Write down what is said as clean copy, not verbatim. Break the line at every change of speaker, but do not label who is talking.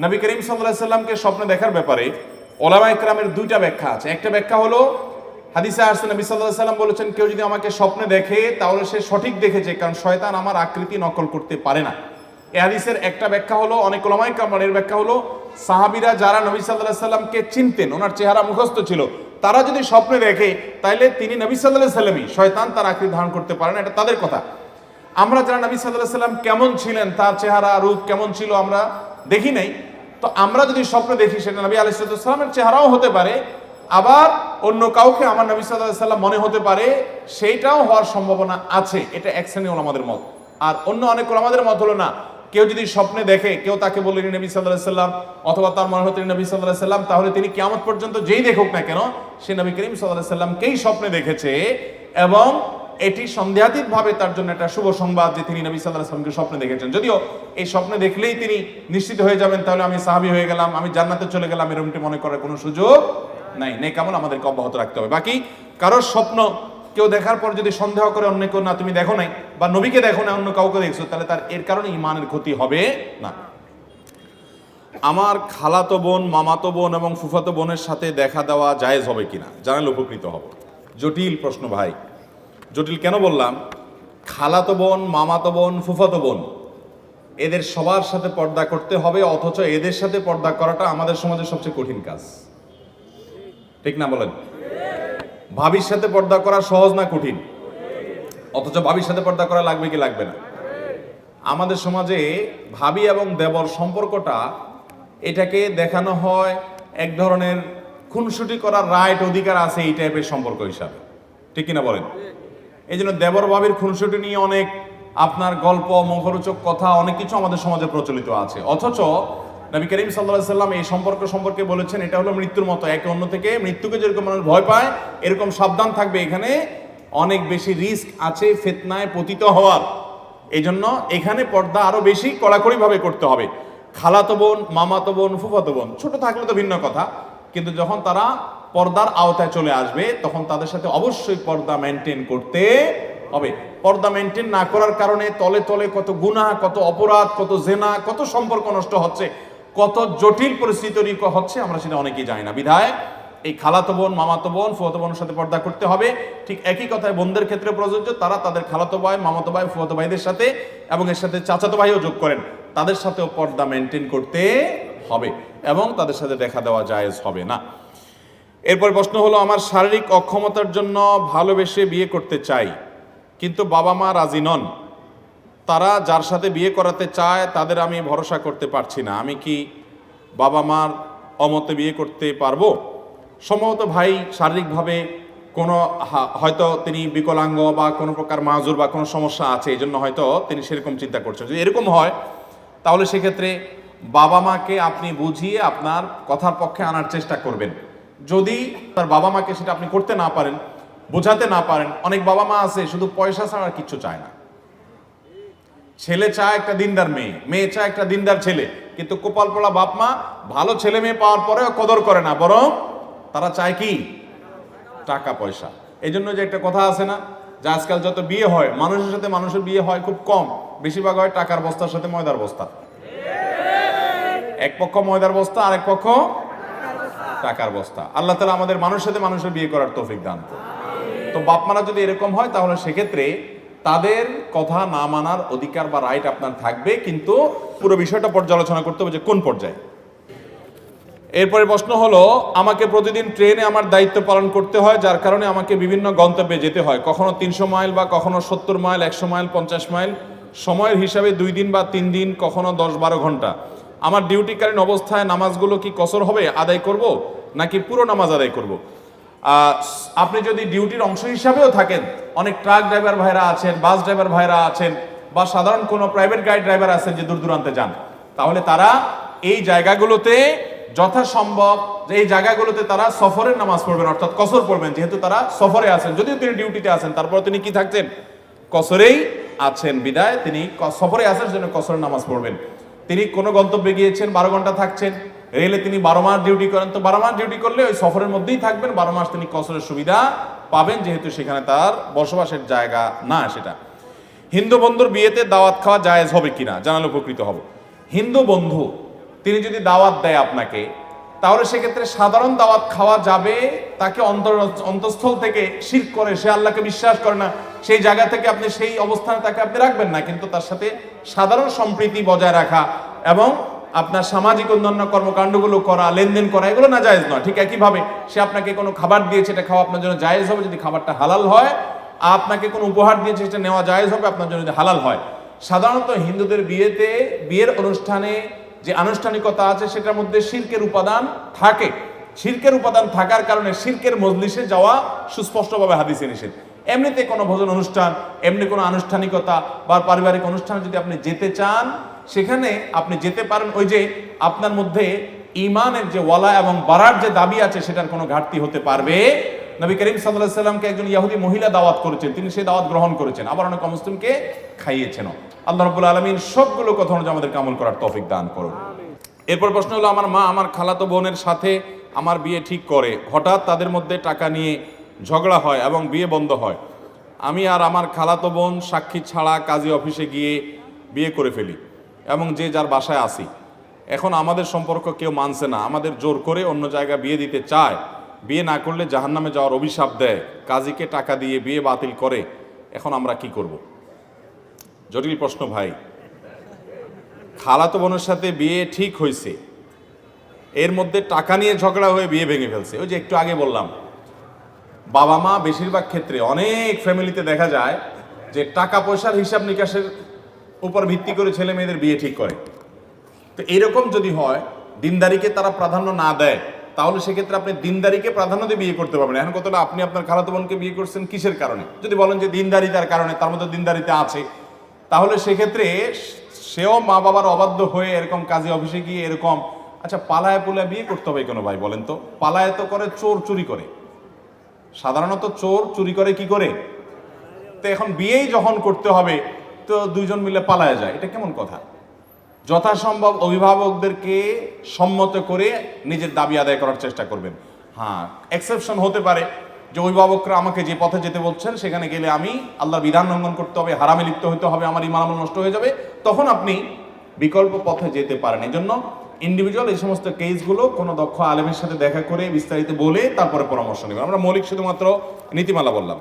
নবী করিম সাল্লাল্লাহু আলাইহি সাল্লামকে স্বপ্নে দেখার ব্যাপারে ওলামায়ে কেরামের দুইটা ব্যাখ্যা আছে। একটা ব্যাখ্যা হলো হাদিসে আসছে নবী সাল্লাল্লাহু আলাইহি সাল্লাম বলেছেন, কেউ যদি আমাকে স্বপ্নে দেখে তাহলে সে সঠিক দেখেছে, কারণ শয়তান আমার আকৃতি নকল করতে পারে না। এই হাদিসের একটা ব্যাখ্যা হলো, অনেক ওলামায়ে কেরামের ব্যাখ্যা হলো, সাহাবীরা যারা নবী সাল্লাল্লাহু আলাইহি সাল্লামকে চিনতেন, ওনার চেহারা মুখস্থ ছিল, তারা যদি স্বপ্নে দেখে তাইলে তিনি নবী সাল্লাল্লাহু আলাইহি সাল্লামই, শয়তান তার আকৃতি ধারণ করতে পারে না, এটা তাদের কথা। আমরা যারা নবী সাল্লাল্লাহু আলাইহি সাল্লাম কেমন ছিলেন, তার চেহারা রূপ কেমন ছিল আমরা দেখি নাই, তো আমরা যদি স্বপ্নে দেখি সেটা নবী আলাইহিস সালামের চেহারাও হতে পারে, আবার অন্য কাউকে আমার নবী সাল্লাল্লাহু আলাইহি সাল্লাম মনে হতে পারে, সেইটাও হওয়ার সম্ভাবনা আছে। এটা এক শ্রেণীর ওলামাদের মত। আর অন্য অনেক ওলামাদের মত হলো না, কেউ যদি স্বপ্নে দেখে, কেউ তাকে বললেন নবী সাল্লাল্লাহু আলাইহি সাল্লাম, অথবা তার মনে হতেন নবী সাল্লাল্লাহু আলাইহি সাল্লাম, তাহলে তিনি কিয়ামত পর্যন্ত যেই দেখুক না কেন সে নবী করিম সাল্লাল্লাহু আলাইহি সাল্লামকেই স্বপ্নে দেখেছে, এবং এটি সন্দেহাতীত ভাবে তার জন্য একটা শুভ সংবাদ যে তিনি নবী সাল্লাল্লাহু আলাইহি সাল্লামকে স্বপ্নে দেখেছেন। যদিও এই স্বপ্নে দেখলেই তিনি নিশ্চিত হয়ে যাবেন তাহলে আমি সাহাবী হয়ে গেলাম, আমি জান্নাতে চলে গেলাম, এরকমটি মনে করার কোনো সুযোগ নাই। নেক আমল আমাদেরকে অব্যাহত রাখতে হবে। বাকি কারোর স্বপ্ন কেউ দেখার পর যদি সন্দেহ করে অন্য কেউ, না তুমি দেখো নাই বা নবীকে দেখো না অন্য কাউকে দেখছো, তাহলে তার এর কারণে ঈমানের ক্ষতি হবে না। আমার খালাতো বোন, মামাতো বোন এবং ফুফাতো বোনের সাথে দেখা দেওয়া জায়েজ হবে কিনা জানালে উপকৃত হব। জটিল প্রশ্ন ভাই। জটিল কেন বললাম? খালাতো বোন, মামাতো বোন, ফুফাতো বোন, এদের সবার সাথে পর্দা করতে হবে, অথচ এদের সাথে পর্দা করাটা আমাদের সমাজের সবচেয়ে কঠিন কাজ, ঠিক না বলেন? ভাবির সাথে পর্দা করা সহজ না কঠিন? অথচ ভাবির সাথে পর্দা করা লাগবে কি লাগবে না? আমাদের সমাজে ভাবি এবং দেবর সম্পর্কটা, এটাকে দেখানো হয় এক ধরনের খুনসুটি করার রাইট, অধিকার আছে এই টাইপের সম্পর্ক হিসাবে, ঠিক কিনা বলেন? এই জন্য দেবর ভাবির খুনসুটি নিয়ে অনেক আপনার গল্প, মুখরোচক কথা, অনেক কিছু আমাদের সমাজে প্রচলিত আছে। অথচ নবী করিম সাল্লাল্লাহু আলাইহি সাল্লাম এই সম্পর্ক সম্পর্কে বলেছেন এটা হলো মৃত্যুর মতো, একে অন্য থেকে, মৃত্যুকে যেরকম মানুষ ভয় পায় এরকম সাবধান থাকবে, এখানে অনেক বেশি রিস্ক আছে ফিতনায় পতিত হওয়ার। এই জন্য এখানে পর্দা আরো বেশি কড়াকড়ি ভাবে করতে হবে। খালাতো বোন, মামাতো বোন, ফুফাতো বোন ছোট থাকলে তো ভিন্ন কথা, কিন্তু যখন তারা পর্দার আওতায় চলে আসবে তখন তাদের সাথে অবশ্যই পর্দা মেনটেন করতে হবে। পর্দা মেনটেন না করার কারণে তলে তলে কত গুনাহ, কত অপরাধ, কত জেনা, কত সম্পর্ক নষ্ট হচ্ছে, কত জটিল পরিস্থিতি তৈরি হচ্ছে, আমরা সেটা অনেকেই জানি না। বিধায় এই খালাতো বোন, মামাতো বোন, ফুফাতো বোনের সাথে পর্দা করতে হবে। ঠিক একই কথায় বোনদের ক্ষেত্রে প্রযোজ্য, তারা তাদের খালাতো ভাই, মামাতো ভাই, ফুফাতো ভাইদের সাথে, এবং এর সাথে চাচাতো ভাইও যোগ করেন, তাদের সাথেও পর্দা মেনটেন করতে হবে, এবং তাদের সাথে দেখা দেওয়া জায়েজ হবে না। এরপর প্রশ্ন হলো, আমার শারীরিক অক্ষমতার জন্য ভালোবেসে বিয়ে করতে চাই, কিন্তু বাবা মা রাজি নন। তারা যার সাথে বিয়ে করাতে চায় তাদের আমি ভরসা করতে পারছি না, আমি কি বাবা মার অমতে বিয়ে করতে পারবো? সম্ভবত ভাই শারীরিকভাবে কোনো হয়তো তিনি বিকলাঙ্গ বা কোনো প্রকার মাজুর বা কোনো সমস্যা আছে, এই জন্য হয়তো তিনি সেরকম চিন্তা করছেন। যদি এরকম হয় তাহলে সেক্ষেত্রে বাবা মাকে আপনি বুঝিয়ে আপনার কথার পক্ষে আনার চেষ্টা করবেন। যদি তার বাবা মাকে সেটা আপনি করতে না পারেন, বোঝাতে না পারেন, অনেক বাবা মা আছে শুধু পয়সা ছাড়া আর কিচ্ছু চায় না। ছেলে চায় একটা দিনদার মেয়ে, মেয়ে চায় একটা দিনদার ছেলে, কিন্তু কপাল পোড়া বাপ মা ভালো ছেলে মেয়ে পাওয়ার পরেও কদর করে না, বরং তারা চায় কি? টাকা পয়সা। এই জন্য যে একটা কথা আছে না, যে আজকাল যত বিয়ে হয়, মানুষের সাথে মানুষের বিয়ে হয় খুব কম, বেশিরভাগ হয় টাকার বস্তার সাথে ময়দার বস্তা। এক পক্ষ ময়দার বস্তা, আরেক পক্ষ টাকার বস্তা। আল্লাহ তাআলা আমাদের মানুষের সাথে মানুষের বিয়ে করার তৌফিক দান করুন। তো বাপ মারা যদি এরকম হয় তাহলে সেক্ষেত্রে তাদের কথা না মানার অধিকার বা রাইট আপনার থাকবে, কিন্তু পুরো বিষয়টা পর্যালোচনা করতে হবে যে কোন পর্যায়ে। এরপরে প্রশ্ন হলো, আমাকে প্রতিদিন ট্রেনে আমার দায়িত্ব পালন করতে হয়, যার কারণে আমাকে বিভিন্ন গন্তব্যে যেতে হয়, কখনো 300 মাইল বা কখনো 70 মাইল, 100 মাইল, 50 মাইল, সময়ের হিসাবে 2 দিন বা 3 দিন, কখনো 10-12 ঘন্টা। আমার ডিউটিকালীন অবস্থায় নামাজগুলো কি কসর হবে, আদায় করব নাকি পুরো নামাজ আদায় করব? আপনি যদি ডিউটির অংশ হিসাবেও থাকেন, অনেক ট্রাক ড্রাইভার ভাইরা আছেন, বাস ড্রাইভার ভাইরা আছেন, বা সাধারণ কোনো প্রাইভেট গাড়ি ড্রাইভার আছেন যে দূর দূরান্তে যান, তাহলে তারা এই জায়গাগুলোতে যথাসম্ভব যে এই জায়গাগুলোতে তারা সফরের নামাজ পড়বেন, অর্থাৎ কসর পড়বেন, যেহেতু তারা সফরে আছেন। যদিও তিনি ডিউটিতে আছেন, তারপর তিনি কি থাকছেন? কসরেই আছেন। বিদায় তিনি সফরে আছেন, সেজন্য কসরের নামাজ পড়বেন। তিনি কোনো গন্তব্যে গিয়েছেন, 12 ঘন্টা থাকছেন, রেলে তিনি 12 মাস ডিউটি করেন, তো 12 মাস ডিউটি করলে ওই সফরের মধ্যেই থাকবেন, 12 মাস তিনি কসরের সুবিধা পাবেন, যেহেতু সেখানে তার বসবাসের জায়গা না সেটা। হিন্দু বন্ধুর বিয়েতে দাওয়াত খাওয়া জায়েজ হবে কিনা জানালে উপকৃত হব। হিন্দু বন্ধু তিনি যদি দাওয়াত দেয় আপনাকে, তাহলে সেক্ষেত্রে সাধারণ দাওয়াত খাওয়া যাবে, তাকে অন্তঃস্থল থেকে শিরক করে, সে আল্লাহকে বিশ্বাস করে না, সেই জায়গা থেকে আপনি সেই অবস্থানে তাকে আপনি রাখবেন না, কিন্তু তার সাথে সাধারণ সম্প্রীতি বজায় রাখা এবং আপনার সামাজিক অন্যান্য কর্মকাণ্ডগুলো করা, লেনদেন করা, এগুলো না জায়েজ নয়। ঠিক একইভাবে সে আপনাকে কোনো খাবার দিয়েছে, এটা খাওয়া আপনার জন্য জায়েজ হবে যদি খাবারটা হালাল হয়, আপনাকে কোনো উপহার দিয়েছে সেটা নেওয়া জায়েজ হবে আপনার জন্য যদি হালাল হয়। সাধারণত হিন্দুদের বিয়েতে, বিয়ের অনুষ্ঠানে যে আনুষ্ঠানিকতা আছে সেটার মধ্যে শিরকের উপাদান থাকে। শিরকের উপাদান থাকার কারণে শিরকের মজলিসে যাওয়া সুস্পষ্টভাবে হাদিসে নিষেধ। এমনিতে কোনো ভোজন অনুষ্ঠান, এমনি কোনো আনুষ্ঠানিকতা বা পারিবারিক অনুষ্ঠানে যদি আপনি যেতে চান, সেখানে আপনি যেতে পারেন, ওই যে আপনার মধ্যে ঈমানের যে ওয়ালা এবং বারার যে দাবি আছে সেটার কোনো ঘাটতি হতে পারবে। নবী করিম সাল্লাল্লাহু আলাইহি সাল্লামকে একজন ইহুদি মহিলা দাওয়াত করেছেন, তিনি সেই দাওয়াত গ্রহণ করেছেন, আবার অনেক মুসলিমকে খাইয়েছেন। আল্লাহ রাব্বুল আলামিন সবগুলো কথা অনুযায়ী আমাদেরকে আমল করার তৌফিক দান করুন। এরপর প্রশ্ন হলো, আমার মা আমার খালাতো বোনের সাথে আমার বিয়ে ঠিক করে, হঠাৎ তাদের মধ্যে টাকা নিয়ে ঝগড়া হয় এবং বিয়ে বন্ধ হয়। আমি আর আমার খালাতো বোন সাক্ষী ছাড়া কাজী অফিসে গিয়ে বিয়ে করে ফেলি এবং যে যার বাসায় আসি। এখন আমাদের সম্পর্ক কেউ মানছে না, আমাদের জোর করে অন্য জায়গায় বিয়ে দিতে চায়। বিয়ে না করলে জাহান্নামে যাওয়ার অভিশাপ দেয়, কাজীকে টাকা দিয়ে বিয়ে বাতিল করে। এখন আমরা কি করব? জটিল প্রশ্ন ভাই। খালাতো বোনের সাথে বিয়ে ঠিক হয়েছে, এর মধ্যে টাকা নিয়ে ঝগড়া হয়ে বিয়ে ভেঙে ফেলছে। ওই যে একটু আগে বললাম, বাবা মা বেশিরভাগ ক্ষেত্রে অনেক ফ্যামিলিতে দেখা যায় যে টাকা পয়সার হিসাব নিকাশের উপর ভিত্তি করে ছেলে মেয়েদের বিয়ে ঠিক করে। তো এরকম যদি হয়, দিনদারিকে তারা প্রাধান্য না দেয়, তাহলে সেক্ষেত্রে আপনি দিনদারিকে প্রাধান্য দিয়ে বিয়ে করতে পারবেন। এখন কতটা আপনি আপনার খালাতো বোনকে বিয়ে করছেন কিসের কারণে? যদি বলেন যে দিনদারিতার কারণে, তার মধ্যে দিনদারিতা আছে, তাহলে সেক্ষেত্রে সেও মা বাবার অবাধ্য হয়ে এরকম কাজী অফিসে গিয়ে এরকম, আচ্ছা পালায় পুলায় বিয়ে করতে হবে কেন ভাই বলেন তো? পালায় তো করে চোর চুরি করে, সাধারণত চোর চুরি করে কি করে? তো এখন বিয়েই যখন করতে হবে তো দুইজন মিলে পালায় যায়, এটা কেমন কথা? যথাসম্ভব অভিভাবকদেরকে সম্মত করে নিজের দাবি আদায় করার চেষ্টা করবেন। হ্যাঁ, এক্সেপশন হতে পারে যে অভিভাবকরা আমাকে যে পথে যেতে বলছেন সেখানে গেলে আমি আল্লাহর বিধান লঙ্ঘন করতে হবে, হারামে লিপ্ত হতে হবে, আমার ঈমান আমল নষ্ট হয়ে যাবে, তখন আপনি বিকল্প পথে যেতে পারেন। এই জন্য ইন্ডিভিজুয়াল এই সমস্ত কেসগুলো কোনো দক্ষ আলেমের সাথে দেখা করে বিস্তারিত বলে তারপরে পরামর্শ নেবেন। আমরা মৌলিক শুধুমাত্র নীতিমালা বললাম।